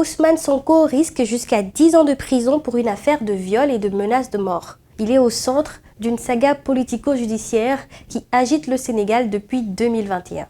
Ousmane Sonko risque jusqu'à 10 ans de prison pour une affaire de viol et de menaces de mort. Il est au centre d'une saga politico-judiciaire qui agite le Sénégal depuis 2021.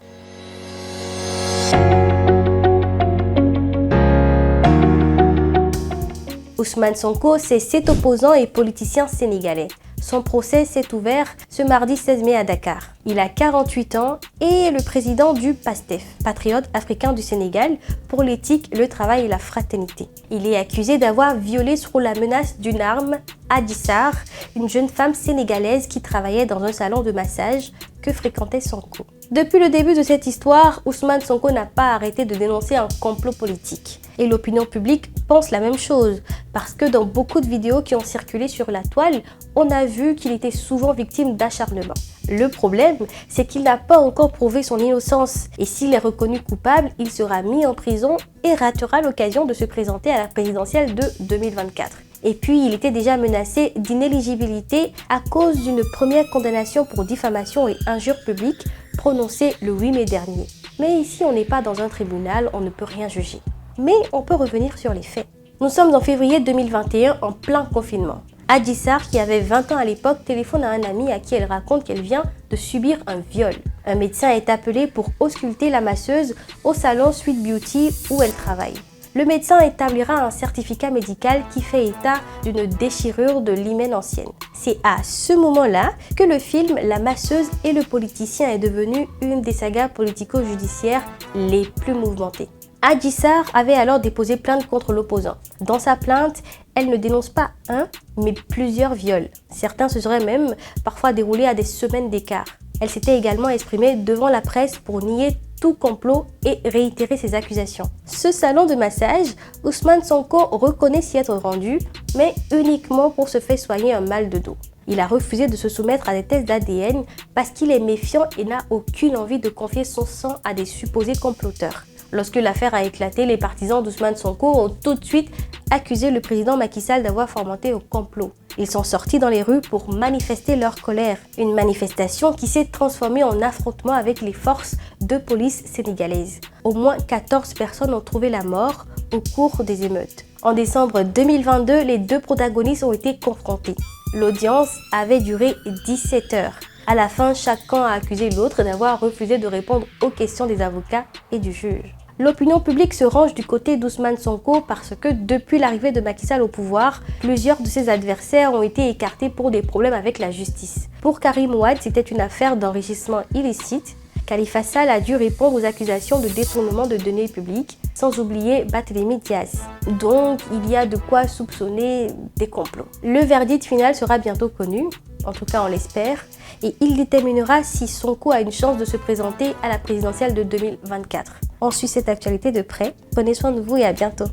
Ousmane Sonko, c'est cet opposant et politicien sénégalais. Son procès s'est ouvert ce mardi 16 mai à Dakar. Il a 48 ans et est le président du PASTEF, Patriote africain du Sénégal, pour l'éthique, le travail et la fraternité. Il est accusé d'avoir violé sous la menace d'une arme Adji Sarr, une jeune femme sénégalaise qui travaillait dans un salon de massage que fréquentait Sonko. Depuis le début de cette histoire, Ousmane Sonko n'a pas arrêté de dénoncer un complot politique. Et l'opinion publique pense la même chose, parce que dans beaucoup de vidéos qui ont circulé sur la toile, on a vu qu'il était souvent victime d'acharnement. Le problème, c'est qu'il n'a pas encore prouvé son innocence, et s'il est reconnu coupable, il sera mis en prison et ratera l'occasion de se présenter à la présidentielle de 2024. Et puis, il était déjà menacé d'inéligibilité à cause d'une première condamnation pour diffamation et injure publique prononcée le 8 mai dernier. Mais ici, on n'est pas dans un tribunal, on ne peut rien juger. Mais on peut revenir sur les faits. Nous sommes en février 2021, en plein confinement. Adji Sarr, qui avait 20 ans à l'époque, téléphone à un ami à qui elle raconte qu'elle vient de subir un viol. Un médecin est appelé pour ausculter la masseuse au salon Sweet Beauty où elle travaille. Le médecin établira un certificat médical qui fait état d'une déchirure de l'hymen ancienne. C'est à ce moment-là que le film La masseuse et le politicien est devenu une des sagas politico-judiciaires les plus mouvementées. Adji Sarr avait alors déposé plainte contre l'opposant. Dans sa plainte, elle ne dénonce pas un, mais plusieurs viols. Certains se seraient même parfois déroulés à des semaines d'écart. Elle s'était également exprimée devant la presse pour nier tout complot et réitérer ses accusations. Ce salon de massage, Ousmane Sonko reconnaît s'y être rendu, mais uniquement pour se faire soigner un mal de dos. Il a refusé de se soumettre à des tests d'ADN parce qu'il est méfiant et n'a aucune envie de confier son sang à des supposés comploteurs. Lorsque l'affaire a éclaté, les partisans d'Ousmane Sonko ont tout de suite accusé le président Macky Sall d'avoir fomenté au complot. Ils sont sortis dans les rues pour manifester leur colère. Une manifestation qui s'est transformée en affrontement avec les forces de police sénégalaises. Au moins 14 personnes ont trouvé la mort au cours des émeutes. En décembre 2022, les deux protagonistes ont été confrontés. L'audience avait duré 17 heures. À la fin, chaque camp a accusé l'autre d'avoir refusé de répondre aux questions des avocats et du juge. L'opinion publique se range du côté d'Ousmane Sonko parce que depuis l'arrivée de Macky Sall au pouvoir, plusieurs de ses adversaires ont été écartés pour des problèmes avec la justice. Pour Karim Wade, c'était une affaire d'enrichissement illicite. Khalifa Sall a dû répondre aux accusations de détournement de données publiques, sans oublier Barthélémy Dias. Donc, il y a de quoi soupçonner des complots. Le verdict final sera bientôt connu, en tout cas on l'espère, et il déterminera si Sonko a une chance de se présenter à la présidentielle de 2024. On suit cette actualité de près. Prenez soin de vous et à bientôt.